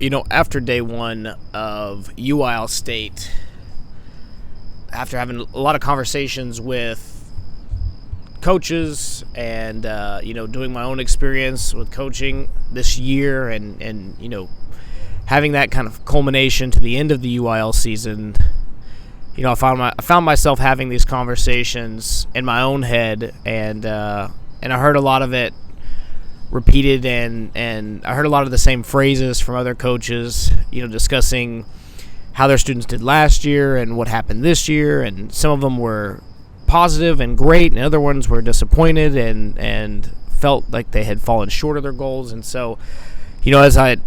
After day one of UIL State, after having a lot of conversations with coaches and, doing my own experience with coaching this year and having that kind of culmination to the end of the UIL season, I found myself having these conversations in my own head, and I heard a lot of it repeated, and I heard a lot of the same phrases from other coaches, discussing how their students did last year and what happened this year, and some of them were positive and great, and other ones were disappointed and felt like they had fallen short of their goals. And so, as I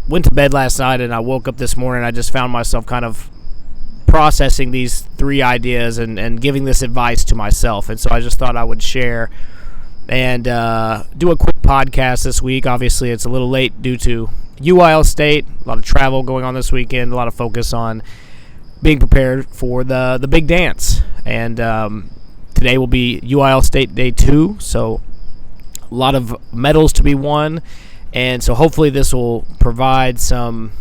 went to bed last night and I woke up this morning, I just found myself kind of processing these three ideas and giving this advice to myself. And so I just thought I would share and do a quick podcast this week. Obviously, it's a little late due to UIL State, a lot of travel going on this weekend, a lot of focus on being prepared for the big dance. And today will be UIL State Day 2, so a lot of medals to be won. And so hopefully this will provide some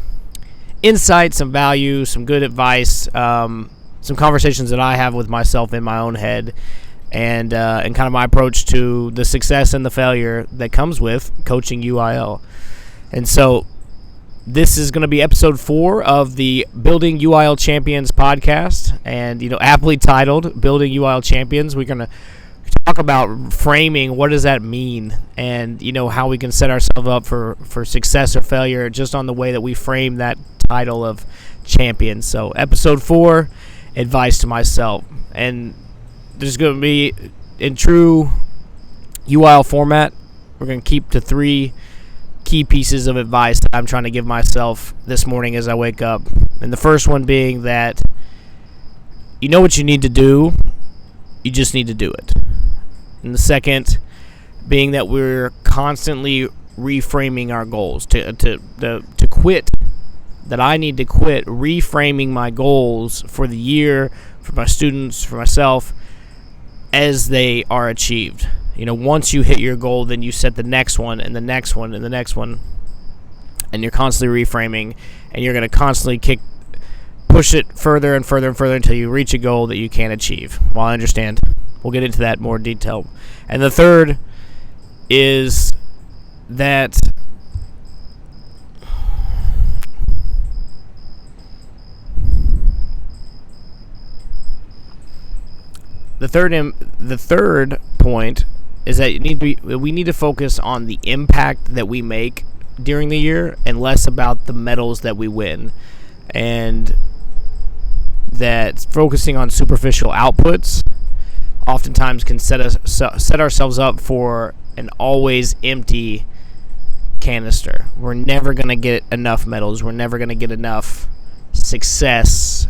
insight, some value, some good advice, some conversations that I have with myself in my own head, and kind of my approach to the success and the failure that comes with coaching UIL. And so this is going to be episode 4 of the Building UIL Champions podcast, and aptly titled Building UIL Champions. We're going to talk about framing. What does that mean, and how we can set ourselves up for success or failure just on the way that we frame that title of champion. So episode 4, advice to myself, and there's going to be, in true UIL format, we're going to keep to 3 key pieces of advice that I'm trying to give myself this morning as I wake up. And the first one being that you know what you need to do, you just need to do it. And the second being that we're constantly reframing our goals. To quit, that I need to quit reframing my goals for the year, for my students, for myself, as they are achieved. Once you hit your goal, then you set the next one and the next one and the next one, and you're constantly reframing, and you're going to constantly push it further and further and further until you reach a goal that you can't achieve. Well, I understand. We'll get into that in more detail. And the third is that the third point is that we need to focus on the impact that we make during the year and less about the medals that we win. And that focusing on superficial outputs oftentimes can set ourselves up for an always empty canister. We're never going to get enough medals. We're never going to get enough success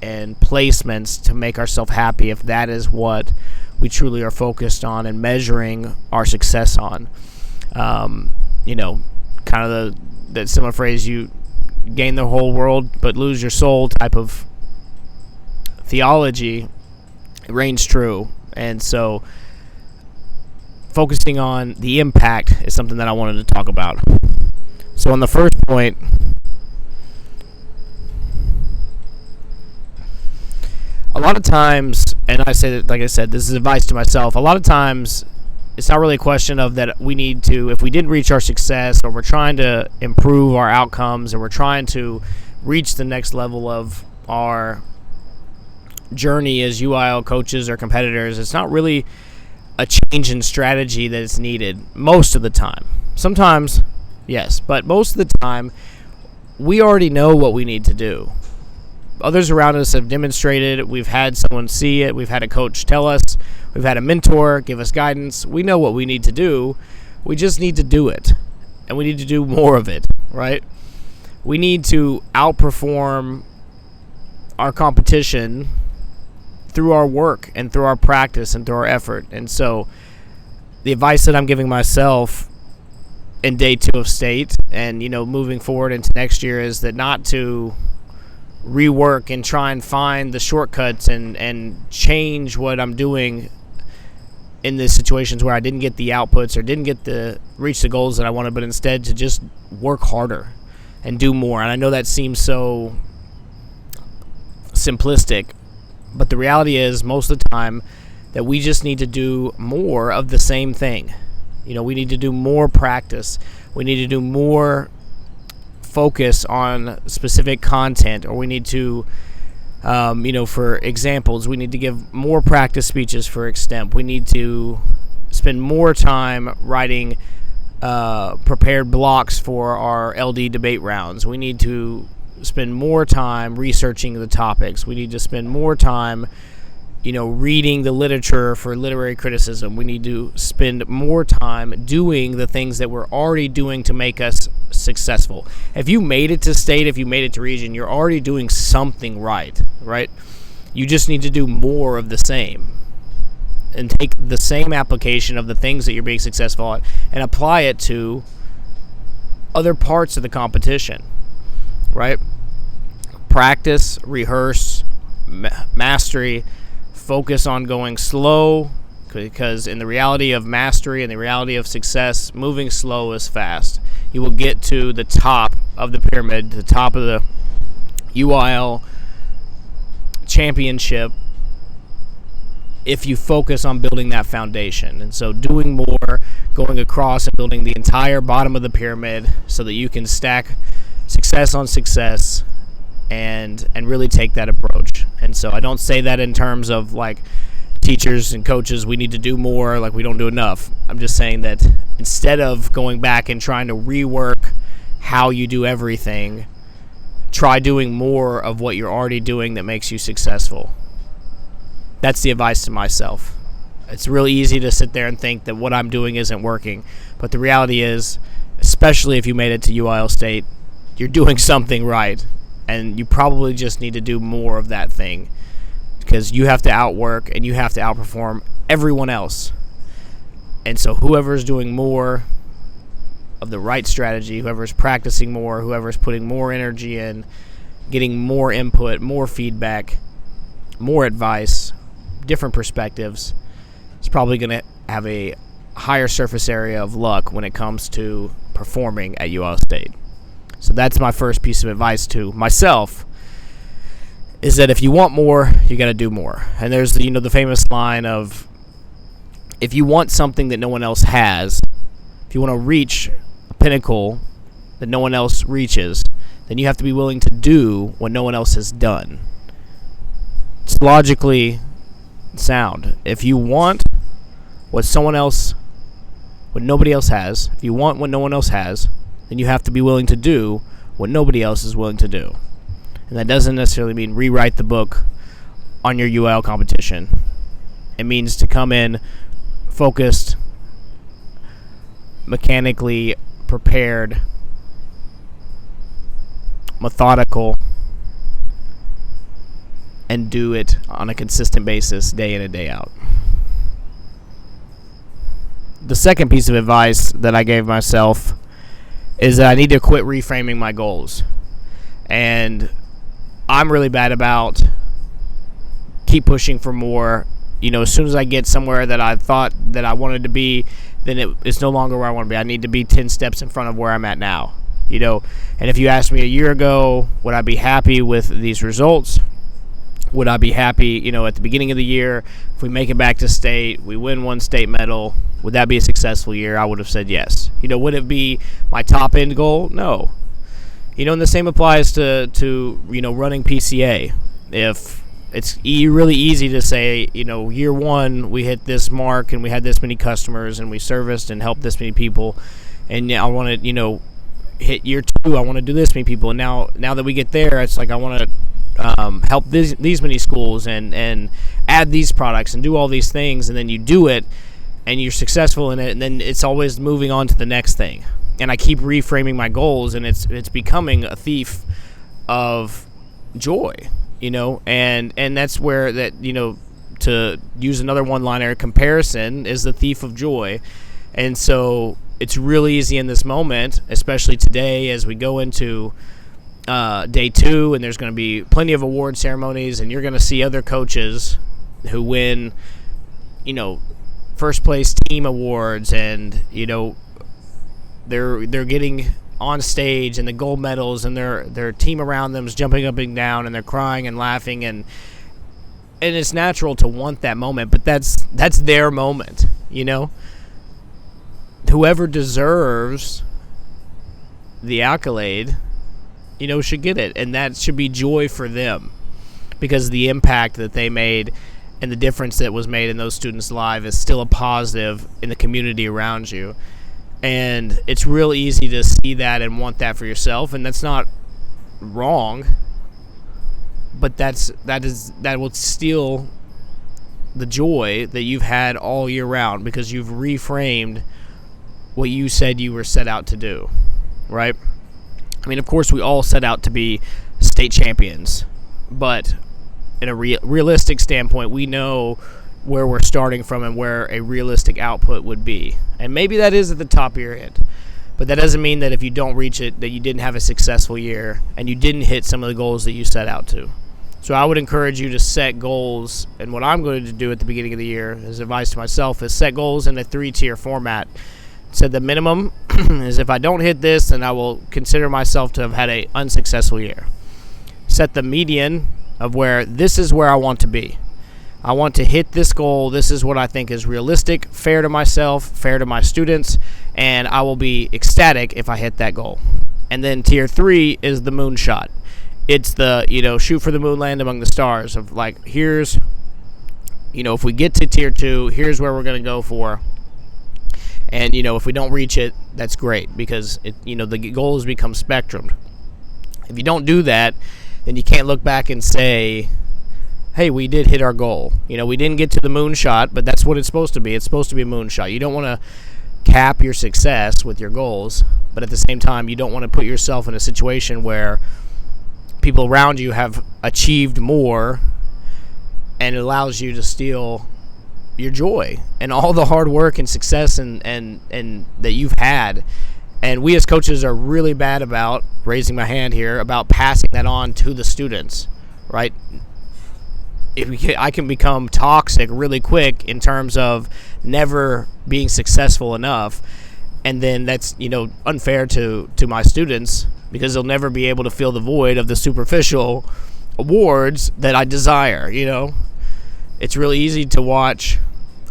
and placements to make ourselves happy if that is what we truly are focused on and measuring our success on. Kind of that similar phrase, you gain the whole world but lose your soul type of theology reigns true. And so focusing on the impact is something that I wanted to talk about. So on the first point, a lot of times, and I say that, like I said, this is advice to myself, a lot of times it's not really a question of that we need to, if we didn't reach our success, or we're trying to improve our outcomes, and we're trying to reach the next level of our journey as UIL coaches or competitors, it's not really a change in strategy that is needed most of the time. Sometimes, yes, but most of the time, we already know what we need to do. Others around us have demonstrated it. We've had someone see it. We've had a coach tell us. We've had a mentor give us guidance. We know what we need to do. We just need to do it. And we need to do more of it, right? We need to outperform our competition through our work and through our practice and through our effort. And so the advice that I'm giving myself in day 2 of state and, moving forward into next year is that not to rework and try and find the shortcuts and change what I'm doing in the situations where I didn't get the outputs or didn't get the reach the goals that I wanted, but instead to just work harder and do more. And I know that seems so simplistic, but the reality is most of the time that we just need to do more of the same thing. We need to do more practice. We need to do more focus on specific content, or we need to for examples, we need to give more practice speeches for extemp. We need to spend more time writing prepared blocks for our LD debate rounds. We need to spend more time researching the topics. We need to spend more time, reading the literature for literary criticism. We need to spend more time doing the things that we're already doing to make us successful. If you made it to state, if you made it to region, you're already doing something right? You just need to do more of the same and take the same application of the things that you're being successful at and apply it to other parts of the competition, right? Practice, rehearse, mastery, focus on going slow, because in the reality of mastery and the reality of success, moving slow is fast. You will get to the top of the pyramid, the top of the UIL championship, if you focus on building that foundation. And so doing more, going across and building the entire bottom of the pyramid so that you can stack success on success and really take that approach. And so I don't say that in terms of like teachers and coaches, we need to do more, like we don't do enough. I'm just saying that instead of going back and trying to rework how you do everything, try doing more of what you're already doing that makes you successful. That's the advice to myself. It's really easy to sit there and think that what I'm doing isn't working. But the reality is, especially if you made it to UIL State, you're doing something right. And you probably just need to do more of that thing, because you have to outwork and you have to outperform everyone else. And so whoever's doing more of the right strategy, whoever's practicing more, whoever's putting more energy in, getting more input, more feedback, more advice, different perspectives, is probably going to have a higher surface area of luck when it comes to performing at UIL State. So that's my first piece of advice to myself, is that if you want more, you got to do more. And there's the famous line of, if you want something that no one else has, if you want to reach a pinnacle that no one else reaches, then you have to be willing to do what no one else has done. It's logically sound. If you want what nobody else has, if you want what no one else has, then you have to be willing to do what nobody else is willing to do. And that doesn't necessarily mean rewrite the book on your UIL competition. It means to come in focused, mechanically prepared, methodical, and do it on a consistent basis day in and day out. The second piece of advice that I gave myself is that I need to quit reframing my goals. And I'm really bad about keep pushing for more. As soon as I get somewhere that I thought that I wanted to be, then it's no longer where I want to be. I need to be 10 steps in front of where I'm at now. And if you asked me a year ago, would I be happy with these results? Would I be happy, at the beginning of the year, if we make it back to state, we win one state medal, would that be a successful year? I would have said yes. Would it be my top end goal? No. And the same applies to running PCA. If it's really easy to say, year one, we hit this mark and we had this many customers and we serviced and helped this many people, and I want to, hit year two, I want to do this many people. And now that we get there, it's like I want to help these many schools and add these products and do all these things, and then you do it and you're successful in it, and then it's always moving on to the next thing. And I keep reframing my goals, and it's becoming a thief of joy, and that's where that, to use another one-liner, comparison is the thief of joy. And so it's really easy in this moment, especially today as we go into day 2, and there's going to be plenty of award ceremonies, and you're going to see other coaches who win, first place team awards, and they're getting on stage and the gold medals, and their team around them is jumping up and down, and they're crying and laughing, and it's natural to want that moment, but that's their moment. Whoever deserves the accolade, should get it, and that should be joy for them, because the impact that they made and the difference that was made in those students' lives is still a positive in the community around you. And it's real easy to see that and want that for yourself, and that's not wrong, but that will steal the joy that you've had all year round, because you've reframed what you said you were set out to do, right? I mean, of course, we all set out to be state champions, but in a realistic standpoint, we know where we're starting from and where a realistic output would be. And maybe that is at the top of your head, but that doesn't mean that if you don't reach it, that you didn't have a successful year and you didn't hit some of the goals that you set out to. So I would encourage you to set goals, and what I'm going to do at the beginning of the year, as advice to myself, is set goals in a 3-tier format. So the minimum is, if I don't hit this, then I will consider myself to have had an unsuccessful year. Set the median of where this is where I want to be. I want to hit this goal. This is what I think is realistic, fair to myself, fair to my students, and I will be ecstatic if I hit that goal. And then tier 3 is the moonshot. It's the, shoot for the moon, land among the stars, of like, here's, if we get to tier 2, here's where we're going to go for. And, if we don't reach it, that's great, because the goals become spectrumed. If you don't do that, then you can't look back and say, hey, we did hit our goal. We didn't get to the moonshot, but that's what it's supposed to be. It's supposed to be a moonshot. You don't want to cap your success with your goals, but at the same time, you don't want to put yourself in a situation where people around you have achieved more, and it allows you to steal your joy and all the hard work and success and that you've had. And we as coaches are really bad about, raising my hand here, about passing that on to the students, right? I can become toxic really quick in terms of never being successful enough, and then that's unfair to my students, because they'll never be able to fill the void of the superficial awards that I desire. It's really easy to watch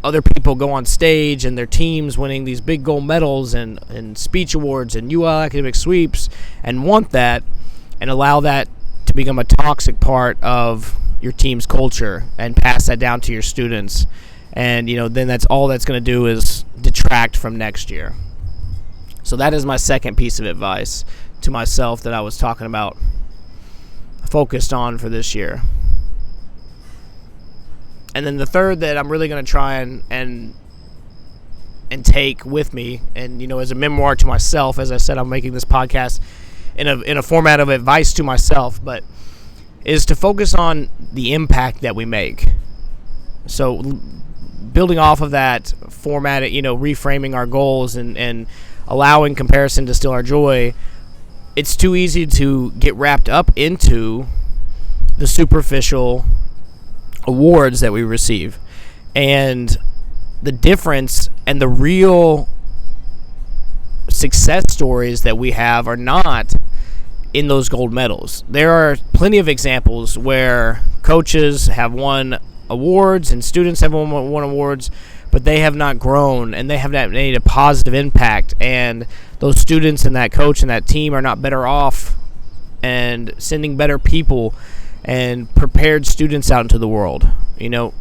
other people go on stage and their teams winning these big gold medals and speech awards and UIL academic sweeps, and want that, and allow that to become a toxic part of your team's culture, and pass that down to your students. And then that's all that's going to do is detract from next year. So that is my second piece of advice to myself that I was talking about, focused on for this year. And then the third that I'm really going to try and take with me, and as a memoir to myself, as I said, I'm making this podcast in a format of advice to myself, but is to focus on the impact that we make. So building off of that format, reframing our goals and allowing comparison to steal our joy, it's too easy to get wrapped up into the superficial awards that we receive. And the difference and the real success stories that we have are not in those gold medals. There are plenty of examples where coaches have won awards and students have won awards, but they have not grown and they have not made a positive impact, and those students and that coach and that team are not better off and sending better people and prepared students out into the world. And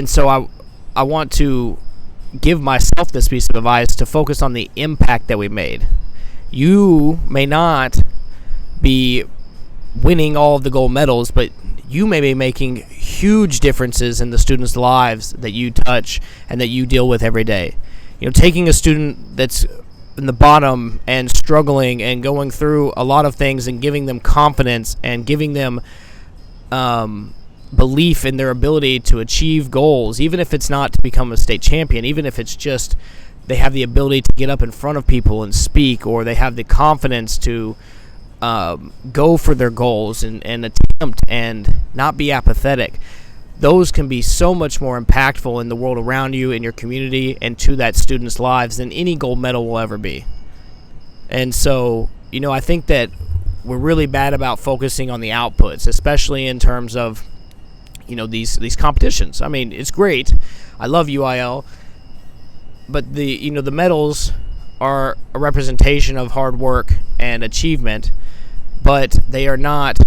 so I want to give myself this piece of advice to focus on the impact that we made. You may not be winning all of the gold medals, but you may be making huge differences in the students' lives that you touch and that you deal with every day. Taking a student that's in the bottom and struggling and going through a lot of things and giving them confidence and giving them belief in their ability to achieve goals, even if it's not to become a state champion, even if it's just they have the ability to get up in front of people and speak, or they have the confidence to go for their goals and attempt and not be apathetic. those can be so much more impactful in the world around you, in your community, and to that student's lives than any gold medal will ever be. And so, I think that we're really bad about focusing on the outputs, especially in terms of, these competitions. I mean, it's great. I love UIL, but the medals are a representation of hard work and achievement, but they are not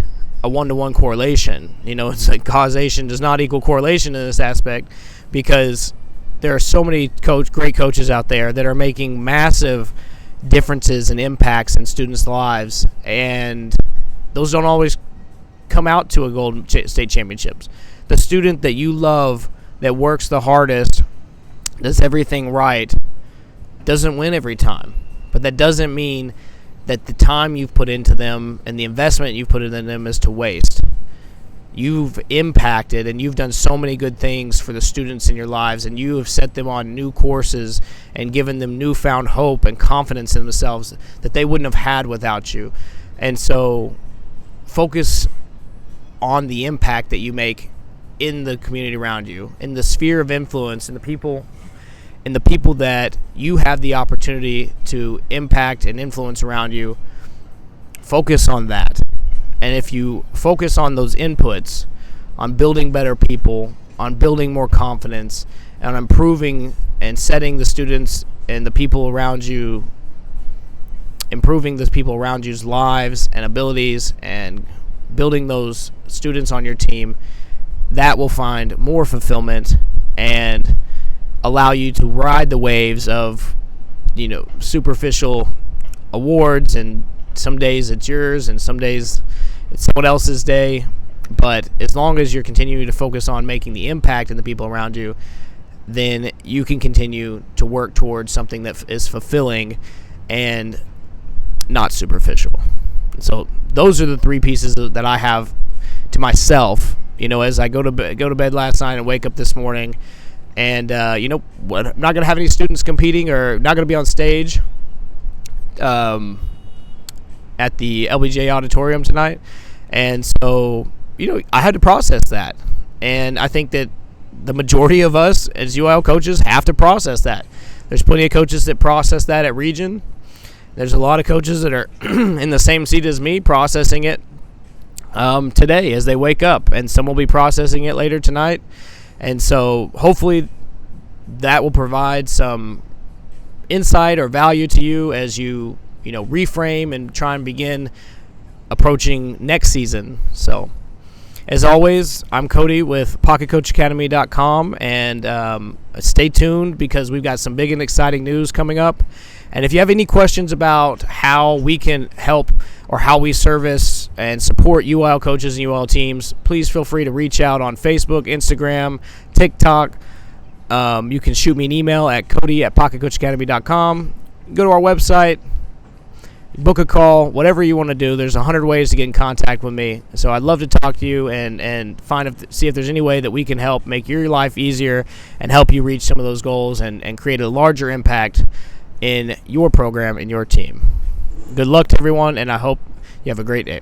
a one-to-one correlation. It's like causation does not equal correlation in this aspect, because there are so many great coaches out there that are making massive differences and impacts in students' lives, and those don't always come out to a Golden State Championships. The student that you love, that works the hardest, does everything right, doesn't win every time. But that doesn't mean that the time you've put into them and the investment you've put into them is to waste. You've impacted and you've done so many good things for the students in your lives, and you have set them on new courses and given them newfound hope and confidence in themselves that they wouldn't have had without you. And so focus on the impact that you make in the community around you, in the sphere of influence, and the people that you have the opportunity to impact and influence around you. Focus on that. And if you focus on those inputs, on building better people, on building more confidence, and on improving and setting the students and the people around you, improving the people around you's lives and abilities, and building those students on your team, that will find more fulfillment and allow you to ride the waves of, superficial awards, and some days it's yours and some days it's someone else's day. But as long as you're continuing to focus on making the impact in the people around you, then you can continue to work towards something that is fulfilling and not superficial. So those are the three pieces that I have to myself, as I go to bed last night and wake up this morning. And, I'm not going to have any students competing or not going to be on stage at the LBJ auditorium tonight. And so, I had to process that. And I think that the majority of us as UIL coaches have to process that. There's plenty of coaches that process that at Region. There's a lot of coaches that are in the same seat as me processing it today as they wake up. And some will be processing it later tonight. And so hopefully that will provide some insight or value to you as you, reframe and try and begin approaching next season. So as always, I'm Cody with PocketCoachAcademy.com, and stay tuned because we've got some big and exciting news coming up. And if you have any questions about how we can help or how we service and support UIL coaches and UIL teams, please feel free to reach out on Facebook, Instagram, TikTok. You can shoot me an email at Cody@PocketCoachAcademy.com. Go to our website, book a call, whatever you want to do. There's 100 ways to get in contact with me. So I'd love to talk to you and see if there's any way that we can help make your life easier and help you reach some of those goals and create a larger impact in your program and your team. Good luck to everyone, and I hope you have a great day.